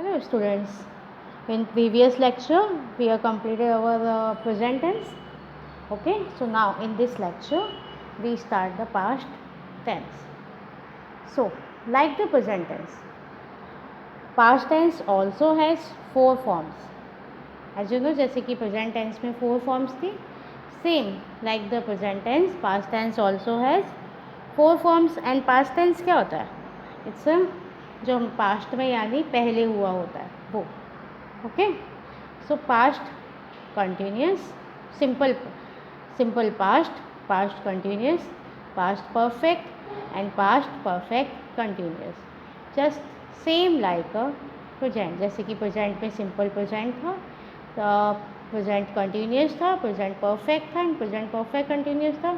Hello students, in previous lecture we have completed our present tense. Okay, so now in this lecture we start the past tense. So like the present tense, past tense also has 4 forms. As you know, जैसे कि present tense में 4 forms थी, same like the present tense, past tense also has 4 forms. and past tense क्या होता है? It's a जो past में यानी पहले हुआ होता है वो. Okay, so past continuous, simple past, past continuous, past perfect and past perfect continuous. Just same like a present. जैसे कि प्रेजेंट में सिंपल प्रेजेंट था, प्रेजेंट कंटिन्यूस था, प्रेजेंट परफेक्ट था एंड प्रेजेंट परफेक्ट कंटिन्यूस था.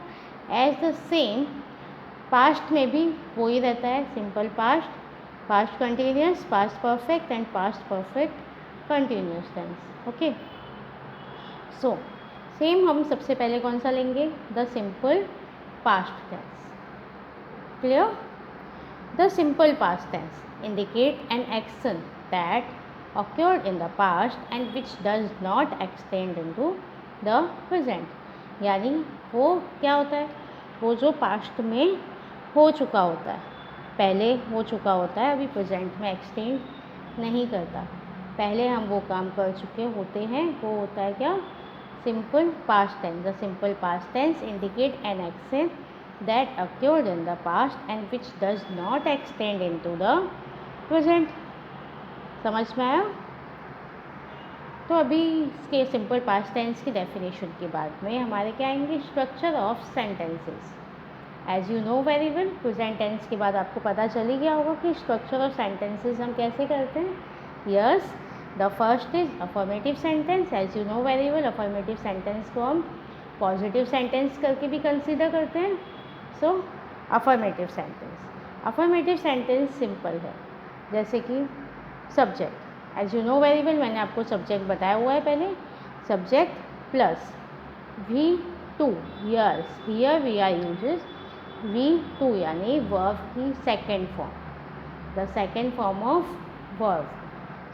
एज द सेम पास्ट में भी वही रहता है, simple past, past continuous, past perfect and past perfect continuous tense. Okay, so same हम सबसे पहले कौन सा लेंगे? The simple past tense. Clear? The simple past tense indicate an action that occurred in the past and which does not extend into the present. यानी वो क्या होता है? वो जो पास्ट में हो चुका होता है, पहले हो चुका होता है, अभी प्रेजेंट में एक्सटेंड नहीं करता. पहले हम वो काम कर चुके होते हैं, वो होता है क्या? Simple past tense. The simple past tense indicate an action that occurred in the past and which does not extend into the present. समझ में आया? तो अभी इसके सिंपल पास्ट टेंस की डेफिनेशन के बाद में हमारे क्या आएंगे? Structure of sentences. As you know very well, present tense के बाद आपको पता चल ही गया होगा कि स्ट्रक्चर ऑफ सेंटेंसेस हम कैसे करते हैं. Yes, the first is affirmative sentence. As you know very well, affirmative sentence को हम पॉजिटिव सेंटेंस करके भी कंसिडर करते हैं. सो अफर्मेटिव सेंटेंस सिंपल है. जैसे कि subject, as you know very well, मैंने आपको सब्जेक्ट बताया हुआ है पहले. Subject plus V2. Yes, here we are uses V2 यानी वर्ब की second form, the second form of verb.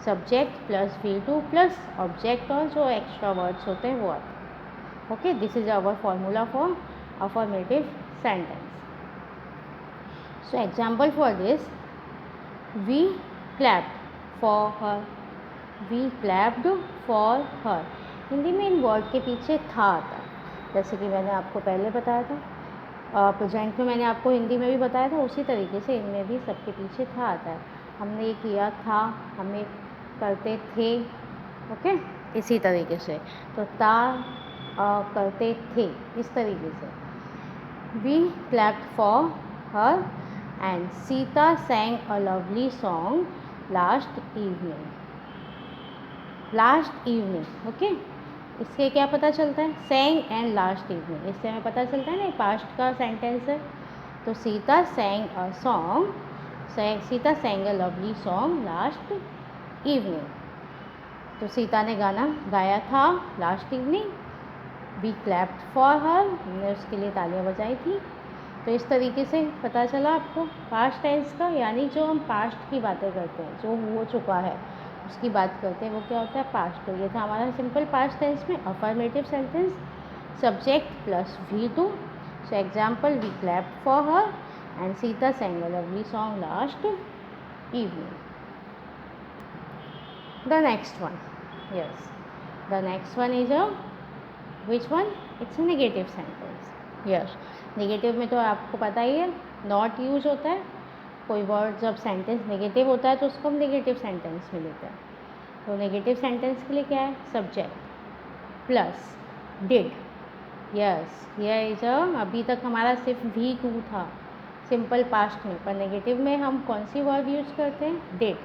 Subject plus V2 plus object और जो एक्स्ट्रा वर्ड्स होते हैं वो आते हैं. Okay, this is our formula for affirmative sentence. So example for this, we clapped for her. We clapped for हर. हिंदी में इन word के पीछे था आता है, जैसे कि मैंने आपको पहले बताया था. प्रेजेंट में मैंने आपको हिंदी में भी बताया था, उसी तरीके से इनमें भी सबके पीछे था आता है. हमने ये किया था, हमें करते थे. ओके, इसी तरीके से. तो था, करते थे, इस तरीके से. We clapped for her and Sita sang a lovely song last evening. Last evening. Okay, इससे क्या पता चलता है? sang एंड लास्ट इवनिंग, इससे हमें पता चलता है ना पास्ट का सेंटेंस है. तो Sita sang a song, Sita sang a lovely song last evening. तो सीता ने गाना गाया था last evening. We clapped for her, हमने उसके लिए तालियां बजाई थी. तो इस तरीके से पता चला आपको पास्ट टेंस का, यानी जो हम पास्ट की बातें करते हैं, जो हो चुका है उसकी बात करते हैं, वो क्या होता है? पास्ट. तो ये था हमारा सिंपल पास्ट टेंस में affirmative sentence, subject plus V2. So example, we clapped for her and Sita sang a lovely song last evening. The next one, yes, the next one is a, which one? It's a negative sentence. Yes, negative में तो आपको पता ही है, not use होता है. कोई word जब sentence negative होता है तो उसको हम नेगेटिव सेंटेंस में लेते हैं. तो नेगेटिव सेंटेंस के लिए क्या है? Subject plus did. Yes, here is a, अभी तक हमारा सिर्फ V2 था सिंपल पास्ट में, पर नेगेटिव में हम कौन सी वर्ड यूज करते हैं? Did.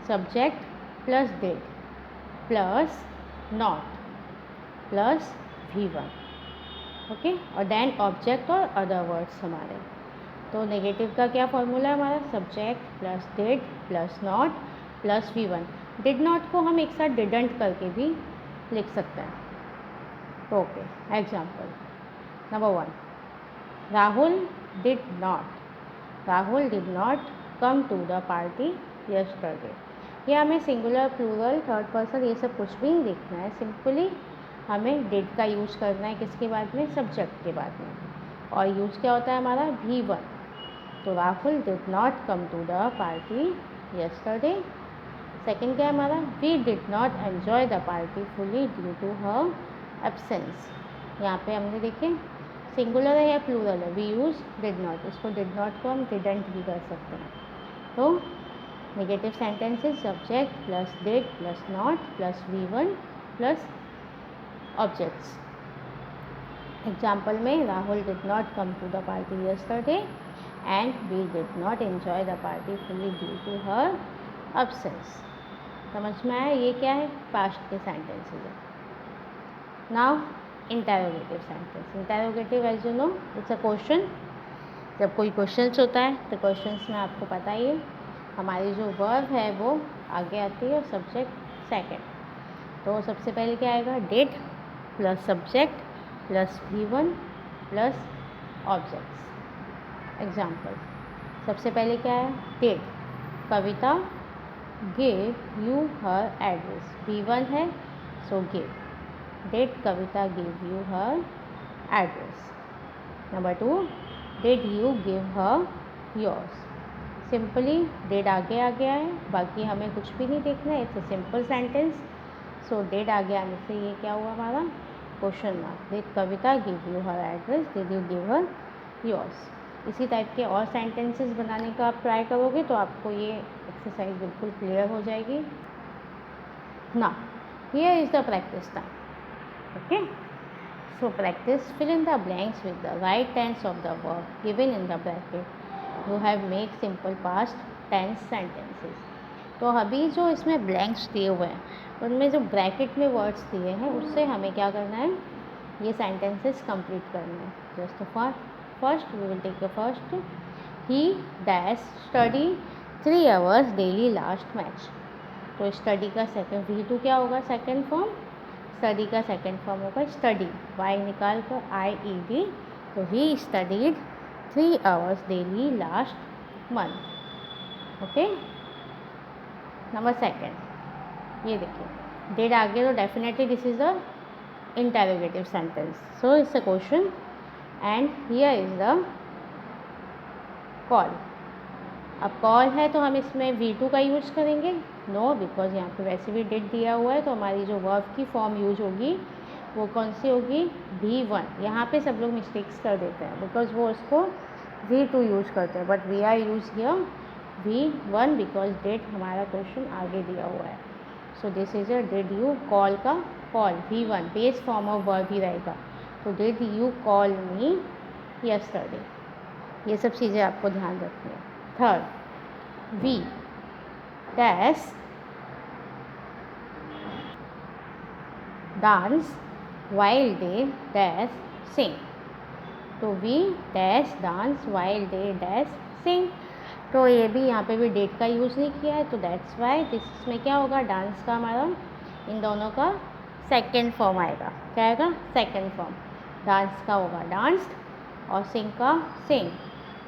Subject plus did plus not plus V1. Okay, और देन ऑब्जेक्ट और अदर वर्ड्स हमारे. तो नेगेटिव का क्या फॉर्मूला है हमारा? Subject plus did plus not plus V1. Did not को हम एक साथ डिडंट करके भी लिख सकते हैं. Okay, example number 1, Rahul did not come to the party yesterday. ये हमें सिंगुलर, प्लूरल, थर्ड पर्सन ये सब कुछ भी नहीं देखना है, सिंपली हमें डिड का यूज़ करना है किसके बाद में, सब्जेक्ट के बाद में। और यूज़ क्या होता है हमारा, V1। तो Rahul did not come to the party yesterday. Second क्या है हमारा, we did not enjoy the party fully due to her absence. यहाँ पे हमने देखे सिंगुलर है या प्लूरल है, वी यूज़ डिड नॉट, इसको डिड नॉट को हम डिडंट भी कर सकते हैं। तो negative sentences subject plus did plus not plus V1 plus objects. Example में Rahul did not come to the party yesterday and we did not enjoy the party fully due to her absence. समझ में आया, ये क्या है, past के sentences है। Now interrogative sentence. Interrogative as you know it's a question. जब कोई क्वेश्चंस होता है तो क्वेश्चंस में आपको पता ही है हमारी जो वर्ब है वो आगे आती है और सब्जेक्ट सेकंड। तो सबसे पहले क्या आएगा, did plus subject plus V1 plus objects. Example, सबसे पहले क्या है, did Kavita give you her address, V1 है so give, did Kavita give you her address. Number 2, did you give her yours. Simply did आगे आ गया है, बाकी हमें कुछ भी नहीं देखना है, it's a simple sentence. So did आगे आने से ये क्या हुआ हमारा, question mark. Did Kavita give you her address, did you give her yours. इसी टाइप के और सेंटेंसेस बनाने का आप ट्राई करोगे तो आपको ये एक्सरसाइज बिल्कुल क्लियर हो जाएगी ना। Here is the practice time. Okay, so practice, fill in the blanks with the right tense of the verb given in the bracket. You have make simple past tense sentences. तो अभी जो इसमें blanks दिए हुए हैं उनमें जो bracket में वर्ड्स दिए हैं उससे हमें क्या करना है, ये सेंटेंसेस कंप्लीट करना है। Just first we will take the first, he dash study 3 hours daily last match. तो स्टडी का सेकेंड V2 क्या होगा, सेकेंड फॉर्म, स्टडी का सेकेंड फॉर्म होगा स्टडी, वाई निकाल कर IED। तो he studied 3 hours daily last month. Okay, number second, ये देखिए डिड आगे तो definitely this is a interrogative sentence, so it's a question and here is the call. अब कॉल है तो हम इसमें V2 का यूज करेंगे, नो, बिकॉज यहाँ पे वैसे भी डिड दिया हुआ है। तो हमारी जो वर्ब की फॉर्म यूज होगी वो कौन सी होगी, V1। यहाँ पे सब लोग मिस्टेक्स कर देते हैं बिकॉज वो उसको V2 यूज करते हैं, but we are use here V1 because did हमारा क्वेश्चन आगे दिया हुआ है। So this is a did you call का call, V1 base form of verb ही रहेगा। तो did you call me yesterday, ये सब चीज़ें आपको ध्यान रखनी है। Third, we dash dance while they dash sing. तो we dash dance while they dash sing. तो ये भी यहाँ पे भी डेट का यूज़ नहीं किया है, तो दैट्स वाई दिस में क्या होगा, डांस का हमारा इन दोनों का सेकेंड फॉर्म आएगा। क्या आएगा, सेकेंड फॉर्म। डांस का होगा डांस्ड और सिंग का सिंग।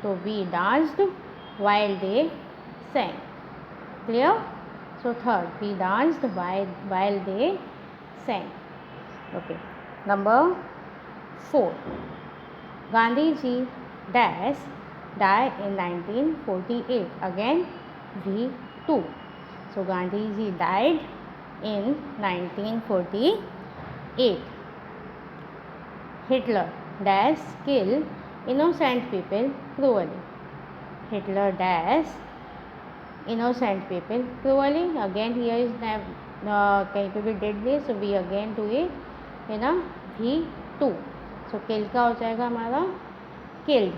तो we danced while they sang। Clear? So third, we danced while they sang. Okay. Number 4. Gandhi ji dash died in 1948. Again V2. So Gandhi ji died in 1948. Hitler dash kill innocent people cruelly. Hitler dash innocent people cruelly. Again here is कहीं पे भी dead नहीं, so we again do it in a V2. so kill का हो जाएगा हमारा killed.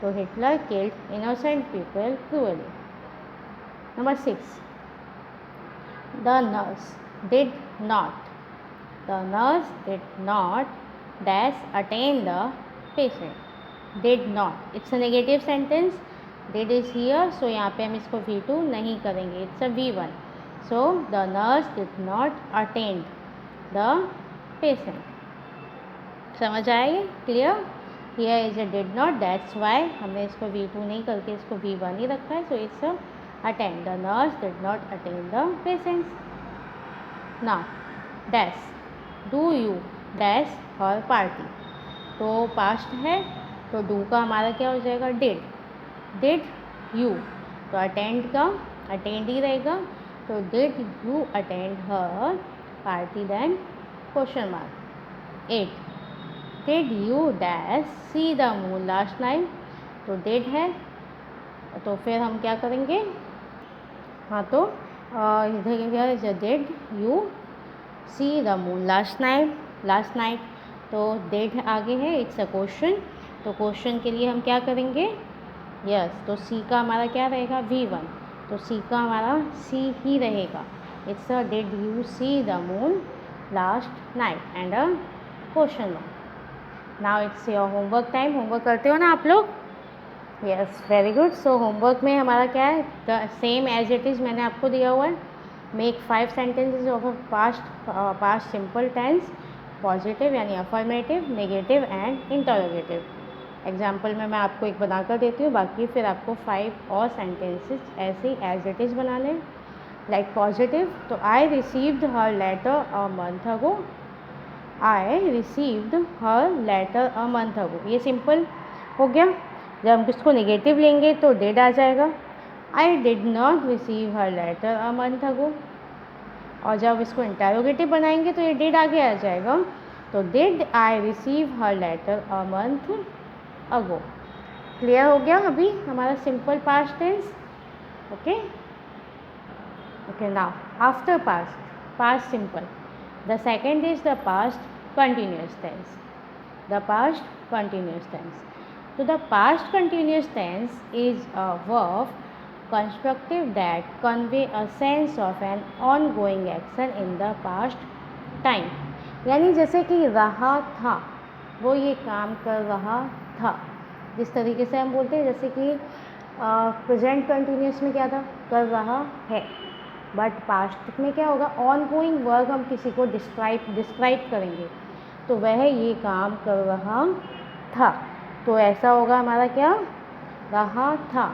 तो Hitler killed innocent people cruelly. Number 6, the nurse did not dash attend the patient. Did not, it's a negative sentence. Did is here, so यहाँ पे हम इसको V2 नहीं करेंगे, it's a V1. So the nurse did not attend the patient. समझ आएगी, clear? Here is a did not, that's why हमने इसको V2 नहीं करके इसको V1 ही रखा है, so it's a attend. The nurse did not attend the patients. Now dash, do you dash her party. तो पास्ट है तो डू का हमारा क्या हो जाएगा, डिड यू, तो अटेंड का अटेंड ही रहेगा, तो did you attend her party, then question mark. 8 did you dash see the moon last night. तो डिड है तो फिर हम क्या करेंगे, हाँ तो इधर क्या, did you see the moon last night. तो डिड आगे है, इट्स अ क्वेश्चन, तो क्वेश्चन के लिए हम क्या करेंगे, यस, तो सी का हमारा क्या रहेगा, V1, तो सी का हमारा सी ही रहेगा. It's a did you see the moon last night and a question mark. Now it's your homework time. Homework करते हो ना आप लोग, yes, very good. So homework में हमारा क्या है, the same as it is मैंने आपको दिया हुआ है. Make 5 sentences of a past simple tense, positive यानी affirmative, negative and interrogative. Example में मैं आपको एक बनाकर देती हूँ, बाकी फिर आपको 5 और सेंटेंसेज ऐसे ही एज इट इज़ बनाने. लाइक पॉजिटिव, तो I received her letter a month ago. I received her letter a month ago, ये सिंपल हो गया. जब हम इसको नेगेटिव लेंगे तो डिड आ जाएगा, I did not receive her letter a month ago. और जब इसको इंटरोगेटिव बनाएंगे तो ये डिड आगे आ जाएगा, तो did I receive her letter a month ago. Clear हो गया अभी हमारा simple past tense. Okay okay. Now after past simple, the second is the past continuous tense. The past continuous tense, so the past continuous tense is a verb constructive that convey a sense of an ongoing action in the past time. यानी जैसे कि रहा था, वो ये काम कर रहा था, जिस तरीके से हम बोलते हैं, जैसे कि प्रेजेंट कंटिन्यूस में क्या था, कर रहा है, बट पास्ट में क्या होगा, ऑन गोइंग वर्क हम किसी को डिस्क्राइब करेंगे, तो वह ये काम कर रहा था, तो ऐसा होगा हमारा क्या, रहा था,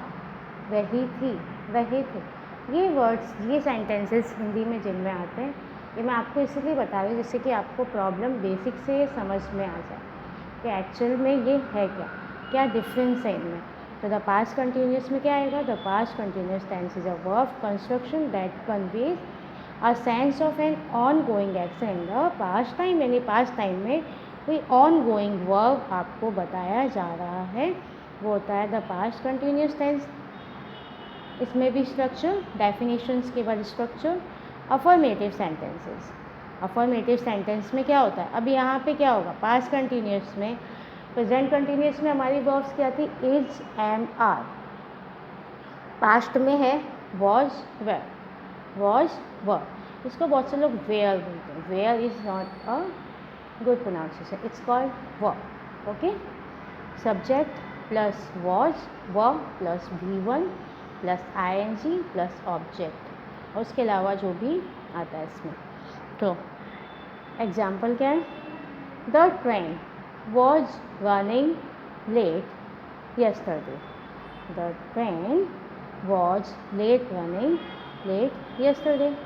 वही थी, वही थे. ये वर्ड्स, ये सेंटेंसेस हिंदी में जिनमें आते हैं, ये मैं आपको इसलिए बता रही हूँ जिससे कि आपको प्रॉब्लम बेसिक से समझ में आ जाए कि एक्चुअल में ये है क्या डिफरेंस है इनमें. तो द पास्ट कंटिन्यूस में क्या आएगा, the past continuous tense is a verb construction that conveys a sense of an on going action in the past time. यानी पास्ट टाइम में कोई ऑन गोइंग वर्ब आपको बताया जा रहा है, वो होता है द पास्ट कंटिन्यूस टेंस. इसमें भी स्ट्रक्चर, डेफिनेशंस के बाद structure. Affirmative sentences, affirmative sentence में क्या होता है, अब यहाँ पे क्या होगा, पास्ट कंटिन्यूस में, प्रेजेंट कंटिन्यूस में हमारी वर्ब्स क्या थी, इज, एम, आर. पास्ट में है वॉज, वेयर, वॉज, वर. इसको बहुत से लोग वेयर बोलते हैं, where is not a good pronunciation, it's called verb. Okay, subject plus was, verb plus V1 plus ing plus object, और उसके अलावा जो भी आता है इसमें. तो एग्जाम्पल क्या है, the train was running late yesterday. The train was running late yesterday.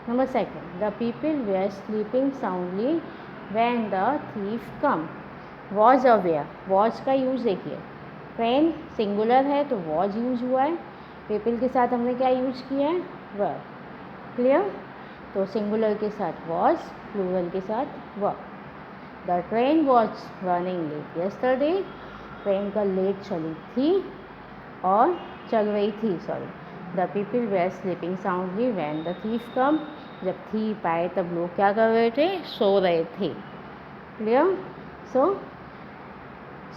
Number 2, the people were sleeping soundly when the thief come. was aware, was का यूज़ देखिए, ट्रेन सिंगुलर है तो was यूज़ हुआ है, people के साथ हमने क्या यूज़ किया है, were. क्लियर, तो सिंगुलर के साथ was, प्लूरल के साथ were. The train was running late yesterday. Train का लेट चली थी और चल रही थी, sorry. The people were sleeping soundly when the thief came. जब थीफ आए तब लोग क्या कर रहे थे, सो रहे थे. क्लियर, सो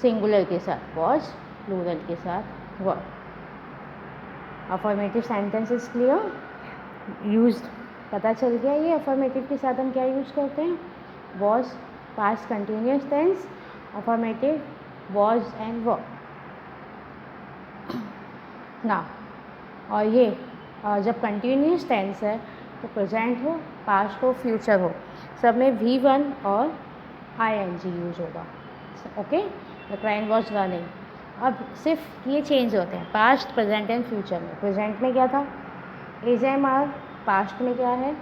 सिंगुलर के साथ was, प्लूरल के साथ were. Affirmative sentences clear, use पता चल गया. ये अफर्मेटिव के साथ हम क्या यूज़ करते हैं, was, past continuous tense, affirmative, was and were. ना, और ये जब कंटिन्यूस टेंस है तो प्रेजेंट हो, पास्ट हो, फ्यूचर हो, सब में V1 और ing यूज होगा. Okay, the train was running, अब सिर्फ ये चेंज होते हैं पास्ट, प्रेजेंट एंड फ्यूचर में। प्रेजेंट में क्या था, इज एम आर, पास्ट में क्या है,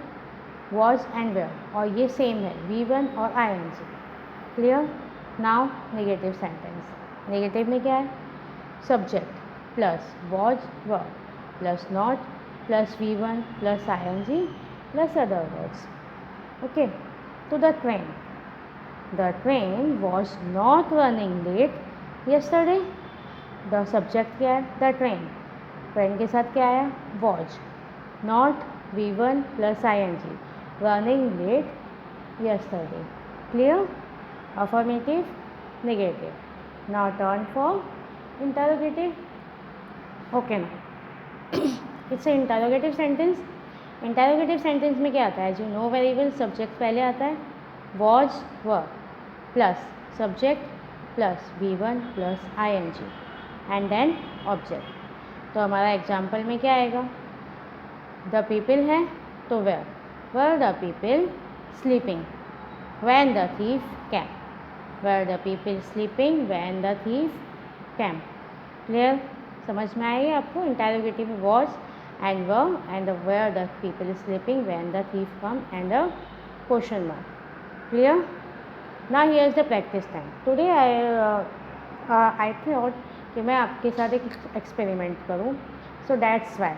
वॉज एंड वेयर, और ये सेम है V1 और ING। Clear. Now negative sentence. Negative में क्या है, subject plus was were plus not plus V1 plus ING plus other words. Okay, तो the train was not running late yesterday। The subject क्या है, the train के साथ क्या आया, was, not V1 plus ING, running late yesterday। Clear. Affirmative, negative. Now turn for interrogative. Okay ना, it's interrogative sentence. Interrogative sentence में क्या आता है, जो नो वेरी वेल, सब्जेक्ट पहले आता है, was were plus subject plus V1 plus ING and then object. तो हमारा एग्जाम्पल में क्या आएगा, द पीपल है तो were the people sleeping when the thief came, were the people sleeping when the thief came. Clear, समझ में आएगी आपको। इंटरोगेटिव में was and were and the were the people sleeping when the thief come and the question mark. Clear. Now here is the practice time. Today I thought कि मैं आपके साथ एक एक्सपेरिमेंट करूं, सो दैट्स वाई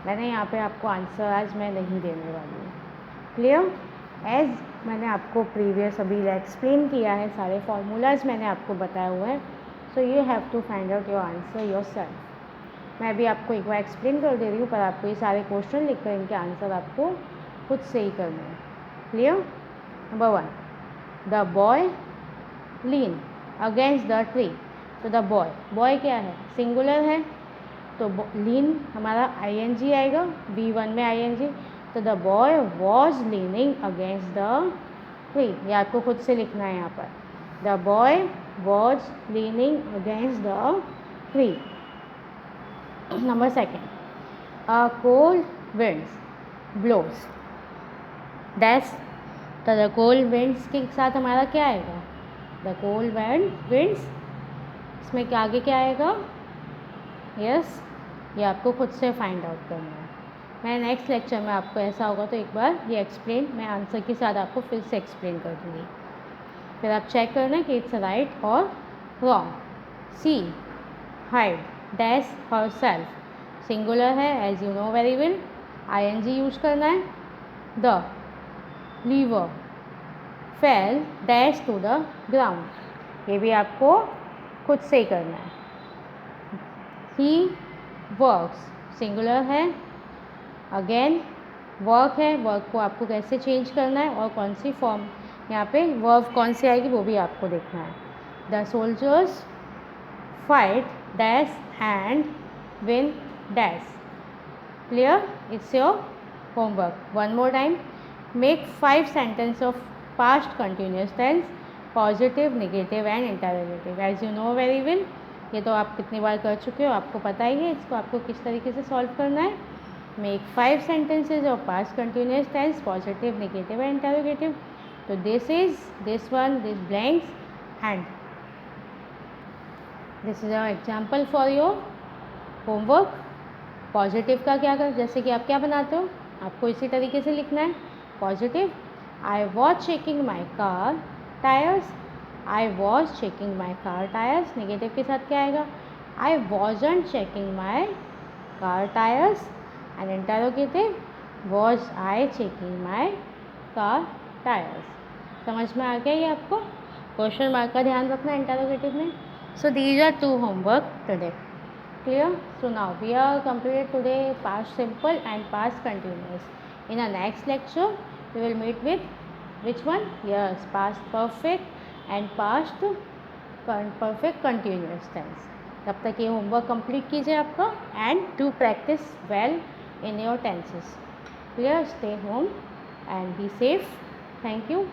मैंने यहाँ पे आपको आंसर आज मैं नहीं देने वाली हूँ। क्लियर। एज मैंने आपको प्रीवियस अभी एक्सप्लेन किया है, सारे फार्मूलाज मैंने आपको बताए हुए हैं, so you have to find out your answer yourself. मैं भी आपको एक बार एक्सप्लेन कर दे रही हूँ, पर आपको ये सारे क्वेश्चन लिख कर इनके आंसर आपको खुद से ही करने हैं। Clear. Number 1, the boy lean against the tree. तो द बॉय क्या है, सिंगुलर है, तो लीन हमारा ING आएगा, V1 में ING। तो the boy was leaning against the tree, ये आपको खुद से लिखना है यहाँ पर, the boy was leaning against the tree. Number 2, a cold winds blows dash. तो द कोल्ड विंड्स के साथ हमारा क्या आएगा, द कोल्ड विंड्स, इसमें क्या आगे क्या आएगा, यस, ये आपको खुद से फाइंड आउट करना है। मैं नेक्स्ट लेक्चर में आपको ऐसा होगा तो एक बार ये एक्सप्लेन मैं आंसर के साथ आपको फिर से एक्सप्लेन कर दूँगी, फिर आप चेक करना कि इट्स राइट और wrong. She hide dash herself, singular है as you know very well, ING use करना है। The liver fell dash to the ground, ये भी आपको खुद से ही करना है। ही वर्क्स, सिंगुलर है, अगेन वर्क है, वर्क को आपको कैसे चेंज करना है और कौन सी फॉर्म यहाँ पे वर्ब कौन सी आएगी वो भी आपको देखना है। The soldiers fight dash and win dash. Clear, it's your homework. One more time, make 5 sentence of past continuous tense, positive, negative and interrogative as you know very well. ये तो आप कितनी बार कर चुके हो, आपको पता ही है इसको आपको किस तरीके से सॉल्व करना है। Make 5 sentences of past continuous tense, positive, negative and interrogative. So this is this one, this blanks, and this is our example for your homework. Positive का क्या कर, जैसे कि आप क्या बनाते हो, आपको इसी तरीके से लिखना है। Positive, I was checking my car tyres, I was checking my car tyres. Negative के साथ क्या आएगा, आई wasn't checking my car tyres. And interrogative, was I checking my car tyres. समझ में आ गया ये आपको, क्वेश्चन मार्क का ध्यान रखना इंटरोगेटिव में। So these are 2 homework today. Clear? So now we are completed today past simple and past continuous. In our next lecture we will meet with which one? Yes, past perfect and past perfect continuous tense. तब तक ये homework complete कीजिए आपका and do practice well in your tenses. Clear? Stay home and be safe. Thank you.